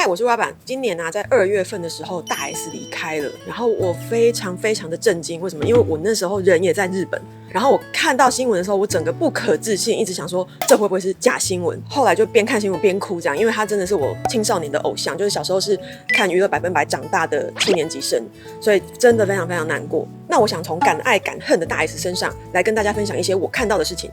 嗨，我是蛙板。今年啊，在2月份的时候，大 S 离开了，然后我非常非常的震惊。为什么？因为我那时候人也在日本，然后我看到新闻的时候，我整个不可置信，一直想说这会不会是假新闻？后来就边看新闻边哭，这样，因为他真的是我青少年的偶像，就是小时候是看娱乐100%长大的7年级生，所以真的非常非常难过。那我想从敢爱敢恨的大 S 身上来跟大家分享一些我看到的事情。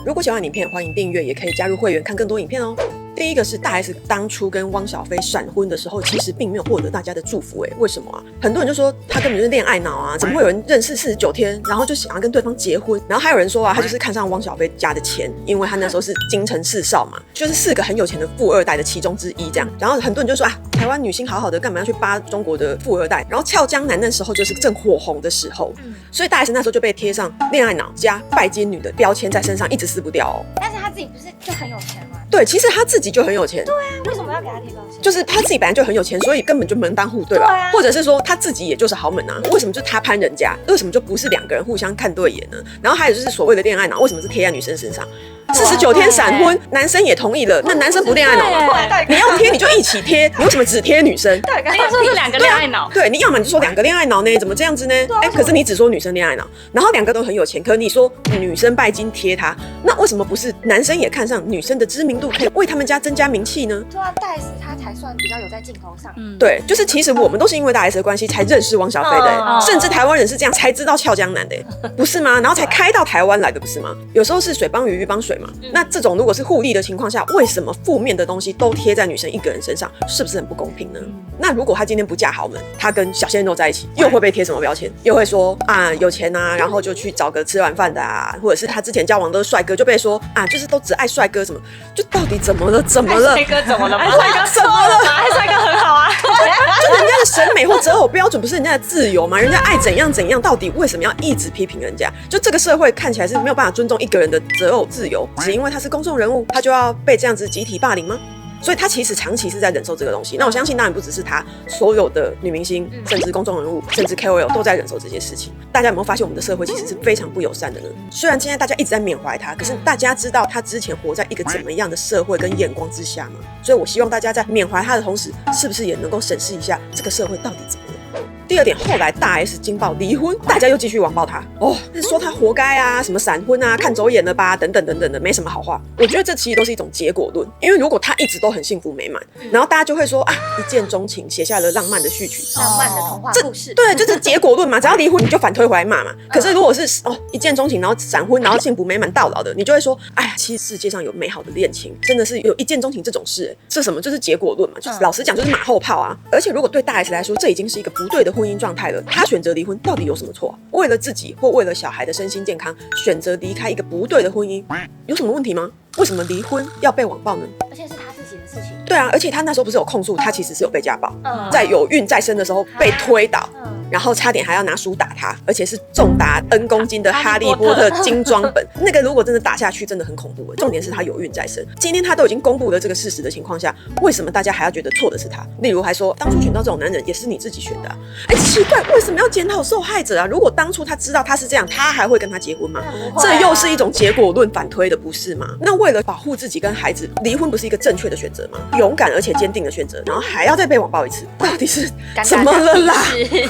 如果喜欢影片，欢迎订阅，也可以加入会员看更多影片哦。第一个是大 S 当初跟汪小菲闪婚的时候，其实并没有获得大家的祝福。为什么啊？很多人就说他根本就是恋爱脑啊，怎么会有人认识49天，然后就想要跟对方结婚？然后还有人说啊，他就是看上汪小菲家的钱，因为他那时候是京城4少嘛，就是4个很有钱的富二代的其中之一这样。然后很多人就说啊，台湾女星好好的，干嘛要去扒中国的富二代？然后俏江南那时候就是正火红的时候，所以大 S 那时候就被贴上恋爱脑加拜金女的标签在身上，一直撕不掉哦。但是他自己不是就很有钱吗？对，其实他自己就很有钱。对啊，为什么要给他贴标签？就是他自己本来就很有钱，所以根本就门当户对吧？对啊，或者是说他自己也就是豪门啊？为什么就是他攀人家？为什么就不是2个人互相看对眼呢？然后还有就是所谓的恋爱脑，为什么是贴在女生身上？49天闪婚，男生也同意了，那男生不恋爱脑吗？你要贴你就一起贴，你为什么只贴女生？对，刚刚说是2个恋爱脑。对，你要么你就说2个恋爱脑呢，怎么这样子呢？可是你只说女生恋爱脑，然后2个都很有钱，可是你说女生拜金贴他，那为什么不是男生也看上女生的知名度，可以为他们家增加名气呢？对啊，大 S 他才算比较有在镜头上。对，就是其实我们都是因为大 S 的关系才认识汪小菲的，甚至台湾人是这样才知道俏江南的，不是吗？然后才开到台湾来的，不是吗？有时候是水帮鱼，鱼帮水嘛。那这种如果是互利的情况下，为什么负面的东西都贴在女生一个人身上，是不是很不公平呢？那如果她今天不嫁豪门，她跟小鲜肉在一起，又会被贴什么标签？又会说啊有钱啊，然后就去找个吃完饭的啊，或者是她之前交往都是帅哥，就被说啊就是都只爱帅哥什么，就到底怎么了？怎么了？帅哥怎么了？爱帅哥怎么了？爱帅哥很好啊，就人家的审美或择偶标准不是人家的自由吗？人家爱怎样怎样，到底为什么要一直批评人家？就这个社会看起来是没有办法尊重一个人的择偶自由，只因为他是公众人物，他就要被这样子集体霸凌吗？所以他其实长期是在忍受这个东西。那我相信当然不只是他，所有的女明星，甚至公众人物，甚至 KOL 都在忍受这些事情。大家有没有发现我们的社会其实是非常不友善的呢？虽然现在大家一直在缅怀他，可是大家知道他之前活在一个怎么样的社会跟眼光之下吗？所以我希望大家在缅怀他的同时，是不是也能够审视一下这个社会到底怎么了？第二点，后来大 S 惊爆离婚，大家又继续网爆他哦，说他活该啊，什么闪婚啊，看走眼了吧，等等等等的，没什么好话。我觉得这其实都是一种结果论，因为如果他一直都很幸福美满，然后大家就会说啊，一见钟情，写下了浪漫的序曲，浪漫的童话故事。对，就是结果论嘛，只要离婚你就反推回来骂嘛。可是如果是一见钟情，然后闪婚，然后幸福美满到老的，你就会说，哎呀，其实世界上有美好的恋情，真的是有一见钟情这种事，这什么就是结果论嘛，就是老实讲就是马后炮啊。而且如果对大 S 来说，这已经是一个不对的婚姻状态了，他选择离婚到底有什么错啊？为了自己或为了小孩的身心健康，选择离开一个不对的婚姻，有什么问题吗？为什么离婚要被网暴呢？而且是他自己的事情。对啊，而且他那时候不是有控诉，他其实是有被家暴，在有孕在身的时候被推倒，然后差点还要拿书打他，而且是重达N公斤的哈利波特精装本。那个如果真的打下去，真的很恐怖。重点是他有孕在身，今天他都已经公布了这个事实的情况下，为什么大家还要觉得错的是他？例如还说当初选到这种男人也是你自己选的啊，奇怪，为什么要检讨受害者啊？如果当初他知道他是这样，他还会跟他结婚吗？这又是一种结果论反推的，不是吗？那为了保护自己跟孩子，离婚不是一个正确的选择吗？勇敢而且坚定的选择，然后还要再被网暴一次，到底是怎么了啦？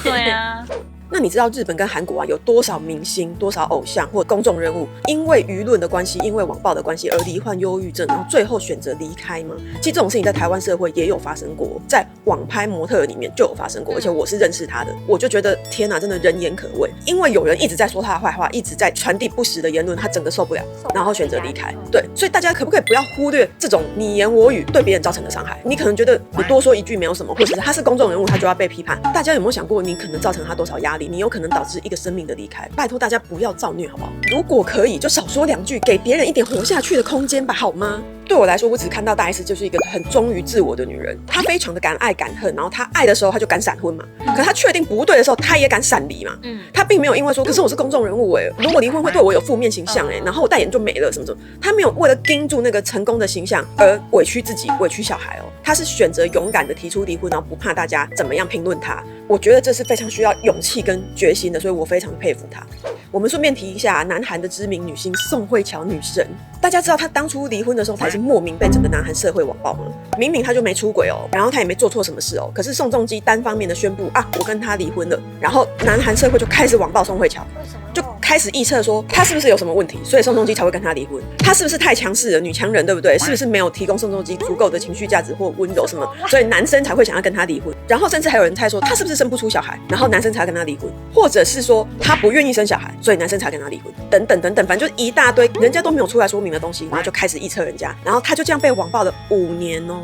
对啊。那你知道日本跟韩国啊有多少明星、多少偶像或公众人物因为舆论的关系、因为网暴的关系而罹患忧郁症，然后最后选择离开吗？其实这种事情在台湾社会也有发生过，在网拍模特里面就有发生过，而且我是认识他的，我就觉得天哪，真的人言可畏，因为有人一直在说他的坏话，一直在传递不实的言论，他整个受不了，然后选择离开。对，所以大家可不可以不要忽略这种你言我语对别人造成的伤害？你可能觉得你多说一句没有什么，或者是他是公众人物，他就要被批判。大家有没有想过，你可能造成他多少压力？你有可能导致一个生命的离开。拜托大家不要造孽好不好？如果可以，就少说2句，给别人一点活下去的空间吧，好吗？对我来说，我只看到大 S 就是一个很忠于自我的女人，她非常的敢爱敢恨，然后她爱的时候她就敢闪婚嘛，可她确定不对的时候她也敢闪离嘛，她并没有因为说，可是我是公众人物如果离婚会对我有负面形象然后我代言就没了什么什么，她没有为了盯住那个成功的形象而委屈自己、委屈小孩她是选择勇敢的提出离婚，然后不怕大家怎么样评论她。我觉得这是非常需要勇气跟决心的，所以我非常佩服她。我们顺便提一下，南韩的知名女星宋慧乔女神，大家知道她当初离婚的时候才是莫名被整个南韩社会网暴吗？明明他就没出轨哦，然后他也没做错什么事哦，可是宋仲基单方面的宣布啊，我跟他离婚了，然后南韩社会就开始网暴宋慧乔，就开始臆测说他是不是有什么问题，所以宋仲基才会跟他离婚。他是不是太强势了，女强人对不对？是不是没有提供宋仲基足够的情绪价值或温柔什么，所以男生才会想要跟他离婚？然后甚至还有人猜说他是不是生不出小孩，然后男生才跟他离婚，或者是说他不愿意生小孩，所以男生才跟他离婚，等等等等，反正就一大堆人家都没有出来说明的东西，然后就开始臆测人家，然后他就这样被网暴了5年哦。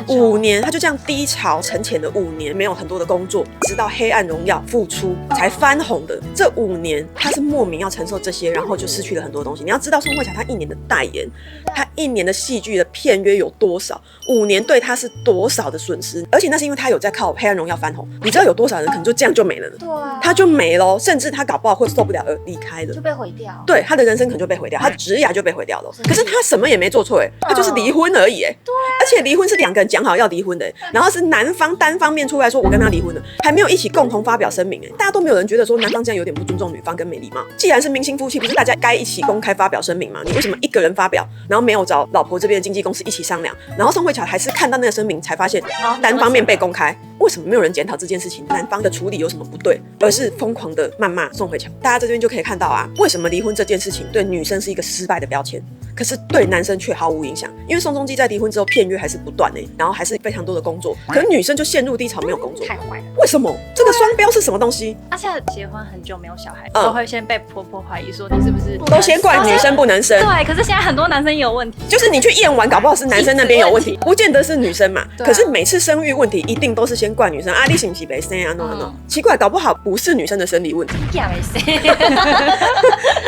5年，他就这样低潮沉潜了5年，没有很多的工作，直到《黑暗荣耀》复出才翻红的。这5年，他是莫名要承受这些，然后就失去了很多东西。你要知道，宋慧乔她1年的代言，她1年的戏剧的片约有多少？5年对她是多少的损失？而且那是因为她有在靠《黑暗荣耀》翻红。你知道有多少人可能就这样就没了呢？对啊，他就没了，甚至他搞不好会受不了而离开的，就被毁掉。对，他的人生可能就被毁掉，他职涯就被毁掉了。可是他什么也没做错，他就是离婚而已，对，而且离婚是2个人讲好要离婚的，然后是男方单方面出来说我跟他离婚了，还没有一起共同发表声明，大家都没有人觉得说男方这样有点不尊重女方跟没礼貌。既然是明星夫妻，不是大家该一起公开发表声明吗？你为什么一个人发表，然后没有找老婆这边的经纪公司一起商量？然后宋慧乔还是看到那个声明才发现单方面被公开。为什么没有人检讨这件事情？男方的处理有什么不对，而是疯狂的谩骂宋慧乔？大家这边就可以看到啊，为什么离婚这件事情对女生是一个失败的标签，可是对男生却毫无影响？因为宋仲基在离婚之后片约还是不断然后还是非常多的工作，可是女生就陷入低潮，没有工作，太坏了。为什么？这个双标是什么东西？他现在结婚很久没有小孩，都会先被婆婆怀疑说你是不是都先怪女生不能生。对，可是现在很多男生也有问题，就是你去验完，搞不好是男生那边有问题，不见得是女生嘛。可是每次生育问题一定都是先怪女生啊，你是不是没生啊 ？no， 奇怪，搞不好不是女生的生理问题。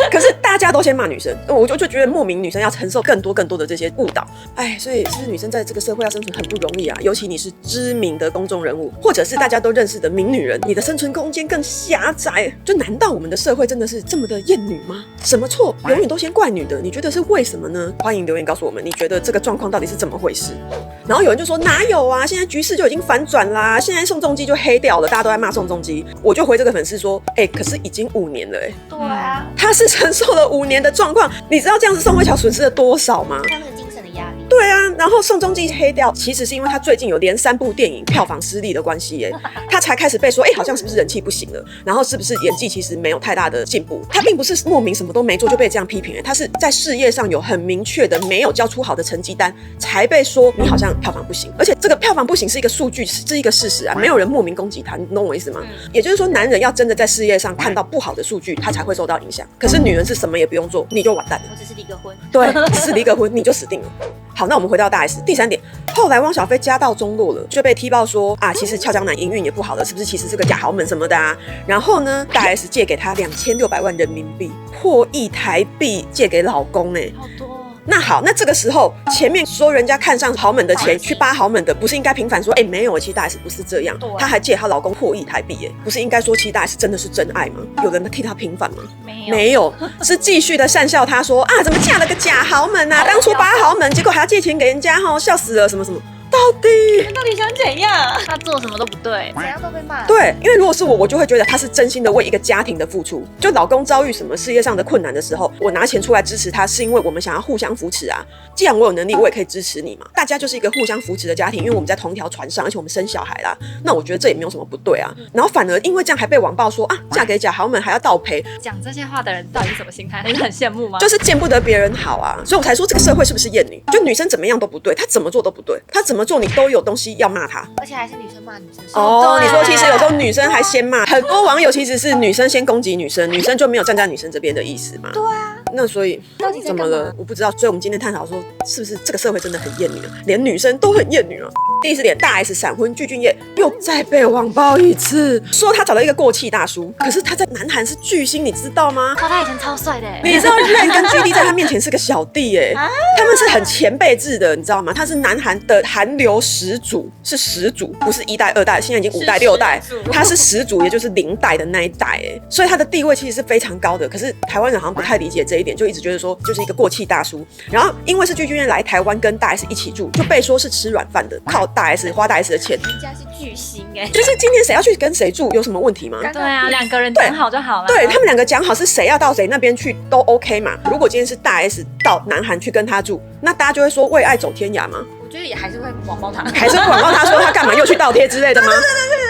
可是大家都先骂女生，我就觉得莫名女生要承受更多的这些误导。哎，所以是不是女生在这个社会要生存很不容易啊？尤其你是知名的公众人物，或者是大家都认识的名女人，你的生存空间更狭窄。就难道我们的社会真的是这么的厌女吗？什么错永远都先怪女的？你觉得是为什么呢？欢迎留言告诉我们，你觉得这个状况到底是怎么回事？然后有人就说哪有啊，现在局势就已经反转啦，现在宋仲基就黑掉了，大家都在骂宋仲基。我就回这个粉丝说，可是已经5年了对啊，他是承受了5年的状况，你知道这样子宋慧乔损失了多少吗？他那个精神的压力。对啊，然后宋仲基黑掉，其实是因为他最近有连3部电影票房失利的关系他才开始被说好像是不是人气不行了，然后是不是演技其实没有太大的进步。他并不是莫名什么都没做就被这样批评他是在事业上有很明确的没有交出好的成绩单，才被说你好像票房不行。而且这个票房不行是一个数据，是一个事实啊，没有人莫名攻击他，你懂我意思吗？也就是说，男人要真的在事业上看到不好的数据，他才会受到影响。可是女人是什么也不用做，你就完蛋了。我只是离个婚，对，只是离个婚你就死定了。好，那我们回到大 S。第3点，后来汪小菲家道中落了，就被踢爆说啊，其实俏江南营运也不好了，是不是其实是个假豪门什么的啊？然后呢，大 S 借给他2600万人民币，破亿台币借给老公好多。那好，那这个时候前面说人家看上豪门的钱去扒豪门的，不是应该平反说没有，其实大 S 不是这样，她还借她老公破亿台币不是应该说其实大 S 真的是真爱吗？有人替她平反吗？没有，是继续的讪笑她说啊，怎么嫁了个假豪门啊？当初扒豪门，结果还要借钱给人家笑死了什么什么。到底想怎样？他做什么都不对，怎样都被骂。对，因为如果是我就会觉得他是真心的为一个家庭的付出。就老公遭遇什么事业上的困难的时候，我拿钱出来支持他，是因为我们想要互相扶持啊。既然我有能力，我也可以支持你嘛。大家就是一个互相扶持的家庭，因为我们在同一条船上，而且我们生小孩啦。那我觉得这也没有什么不对啊。然后反而因为这样还被网暴说啊，嫁给假豪门还要倒赔。讲这些话的人到底是什么心态？你很羡慕吗？就是见不得别人好啊，所以我才说这个社会是不是厌女？就女生怎么样都不对，她怎么做都不对，她怎么做你都有东西要骂她，而且还是女生骂女生。你说其实有时候女生还先骂，很多网友其实是女生先攻击女生，女生就没有站在女生这边的意思嘛。对啊，那所以怎么了？我不知道。所以我们今天探讨说，是不是这个社会真的很厌女啊？连女生都很厌女啊。第4点，大 S 闪婚具俊晔又再被网暴一次，说他找了一个过气大叔，可是他在南韩是巨星，你知道吗？他以前超帅的你知道 Rain 跟 GD 在他面前是个小弟他们是很前辈制的，你知道吗？他是南韩的韩流始祖，是始祖，不是1代2代，现在已经5代6代，他是始祖，也就是0代的那一代所以他的地位其实是非常高的。可是台湾人好像不太理解这一点，就一直觉得说就是一个过气大叔。然后因为是具俊晔来台湾跟大 S 一起住，就被说是吃软饭的，靠大 S 花大 S 的钱。人家是巨星就是今天谁要去跟谁住有什么问题吗？对啊，两个人讲好就好了。对，他们两个讲好是谁要到谁那边去都 OK 嘛。如果今天是大 S 到南韩去跟他住，那大家就会说为爱走天涯吗？我觉得也还是会网暴他，还是会网暴他说他干嘛又去倒贴之类的吗？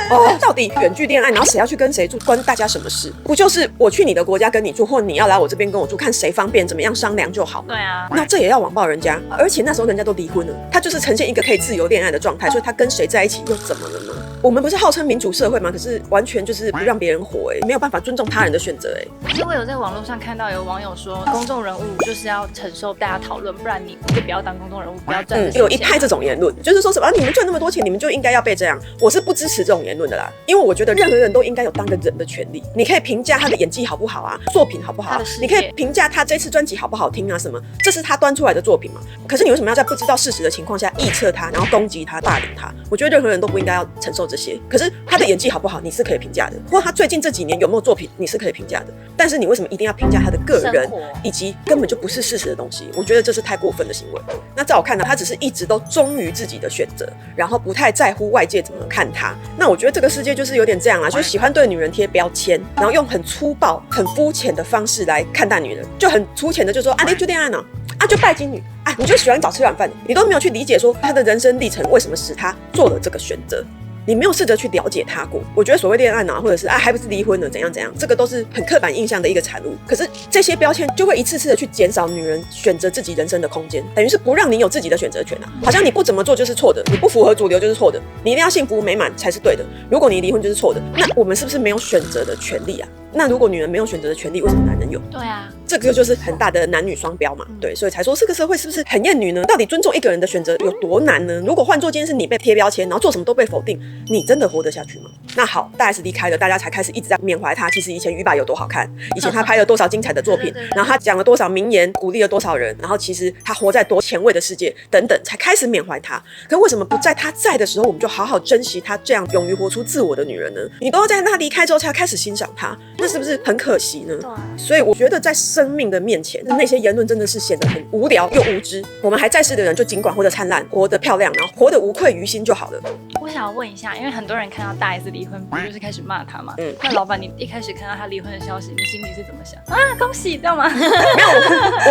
哦，到底远距恋爱，然后谁要去跟谁住，关大家什么事？不就是我去你的国家跟你住，或你要来我这边跟我住，看谁方便，怎么样商量就好。对啊，那这也要网暴人家，而且那时候人家都离婚了，他就是呈现一个可以自由恋爱的状态，所以他跟谁在一起又怎么了呢？我们不是号称民主社会吗？可是完全就是不让别人活，没有办法尊重他人的选择。其实我有在网络上看到有网友说，公众人物就是要承受大家讨论，不然你就不要当公众人物，不要赚。有一派这种言论，就是说什么你们赚那么多钱，你们就应该要被这样。我是不支持这种言论的啦，因为我觉得任何人都应该有当个人的权利。你可以评价他的演技好不好啊，作品好不好，你可以评价他这次专辑好不好听啊，什么，这是他端出来的作品嘛。可是你为什么要在不知道事实的情况下臆测他，然后攻击他、霸凌他？我觉得任何人都不应该要承受这些。可是他的演技好不好，你是可以评价的，或他最近这几年有没有作品，你是可以评价的。但是你为什么一定要评价他的个人，以及根本就不是事实的东西？我觉得这是太过分的行为。那在我看来，他只是一直都忠于自己的选择，然后不太在乎外界怎么看他。那我觉得这个世界就是有点这样啊，就是喜欢对女人贴标签，然后用很粗暴、很肤浅的方式来看待女人，就很粗浅的就说啊，你就恋爱呢，啊就拜金女啊，你就喜欢早吃晚饭，你都没有去理解说他的人生历程为什么使他做了这个选择。你没有试着去了解他过。我觉得所谓恋爱脑，或者是还不是离婚了怎样怎样，这个都是很刻板印象的一个产物。可是这些标签就会一次次的去减少女人选择自己人生的空间，等于是不让你有自己的选择权啊！好像你不怎么做就是错的，你不符合主流就是错的，你一定要幸福美满才是对的。如果你离婚就是错的，那我们是不是没有选择的权利啊？那如果女人没有选择的权利，为什么男人有？对啊，这个就是很大的男女双标嘛。对，所以才说这个社会是不是很厌女呢？到底尊重一个人的选择有多难呢？如果换作今天是你被贴标签，然后做什么都被否定，你真的活得下去吗？那好，大 S 离开了，大家才开始一直在缅怀他。其实以前鱼爸有多好看，以前他拍了多少精彩的作品，然后他讲了多少名言，鼓励了多少人，然后其实他活在多前卫的世界等等，才开始缅怀他。可为什么不在他在的时候，我们就好好珍惜他这样勇于活出自我的女人呢？你都要在他离开之后才开始欣赏他，那是不是很可惜呢？所以我觉得在生命的面前，那些言论真的是显得很无聊又无知。我们还在世的人就尽管活得灿烂，活得漂亮，然后活得无愧于心就好了。我想要问一下，因为很多人看到大 S 离婚，不就是开始骂他吗？那老板，你一开始看到他离婚的消息，你心里是怎么想啊？恭喜，知道吗？没有，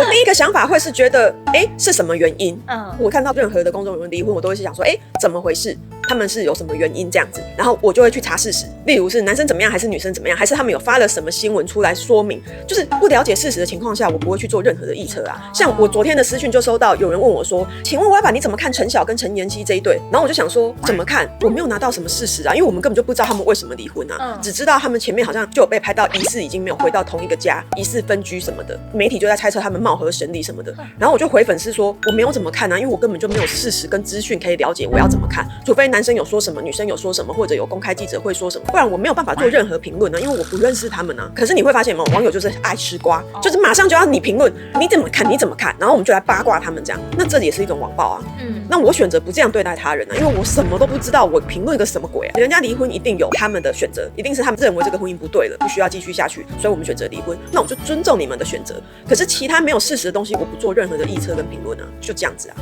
我第一个想法会是觉得，是什么原因？我看到任何的公众人物离婚，我都会是想说，怎么回事？他们是有什么原因这样子？然后我就会去查事实，例如是男生怎么样，还是女生怎么样，还是他们有发了什么新闻出来说明？就是不了解事实的情况下，我不会去做任何的臆测啊。像我昨天的私讯就收到有人问我说，请问歪爸你怎么看陈晓跟陈妍希这一对？然后我就想说，怎么看？我没有拿到什么事实啊，因为我们根本就不知道他们为什么离婚啊，只知道他们前面好像就有被拍到疑似已经没有回到同一个家，疑似分居什么的，媒体就在猜测他们貌合神离什么的。然后我就回粉丝说，我没有怎么看啊，因为我根本就没有事实跟资讯可以了解我要怎么看，除非男生有说什么，女生有说什么，或者有公开记者会说什么，不然我没有办法做任何评论啊，因为我不认识他们啊。可是你会发现吗？网友就是爱吃瓜，就是马上就要你评论，你怎么看，你怎么看，然后我们就来八卦他们这样，那这也是一种网暴啊。那我选择不这样对待他人啊，因为我什么都不知道，我评论个什么鬼啊？人家离婚一定有他们的选择，一定是他们认为这个婚姻不对了，不需要继续下去，所以我们选择离婚。那我就尊重你们的选择。可是其他没有事实的东西，我不做任何的臆测跟评论啊，就这样子啊。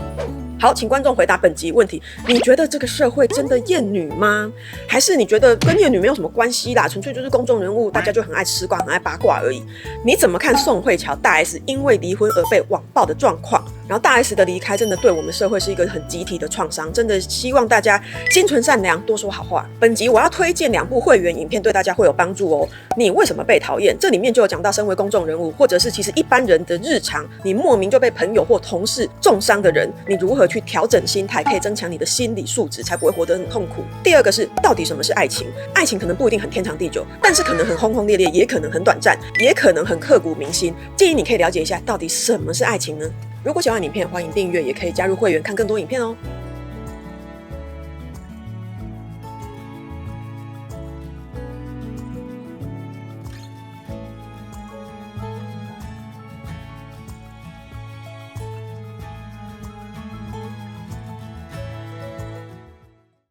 好，请观众回答本集问题：你觉得这个社会真的厌女吗？还是你觉得跟厌女没有什么关系啦，纯粹就是公众人物，大家就很爱吃瓜，很爱八卦而已？你怎么看宋慧乔大 S 因为离婚而被网暴的状况？然后大 S 的离开真的对我们社会是一个很集体的创伤，真的希望大家心存善良，多说好话。本集我要推荐2部会员影片，对大家会有帮助哦。你为什么被讨厌？这里面就有讲到身为公众人物，或者是其实一般人的日常，你莫名就被朋友或同事重伤的人，你如何去调整心态，可以增强你的心理素质，才不会活得很痛苦。第二个是，到底什么是爱情？爱情可能不一定很天长地久，但是可能很轰轰烈烈，也可能很短暂，也可能很刻骨铭心。建议你可以了解一下，到底什么是爱情呢？如果喜欢影片，欢迎订阅，也可以加入会员看更多影片哦。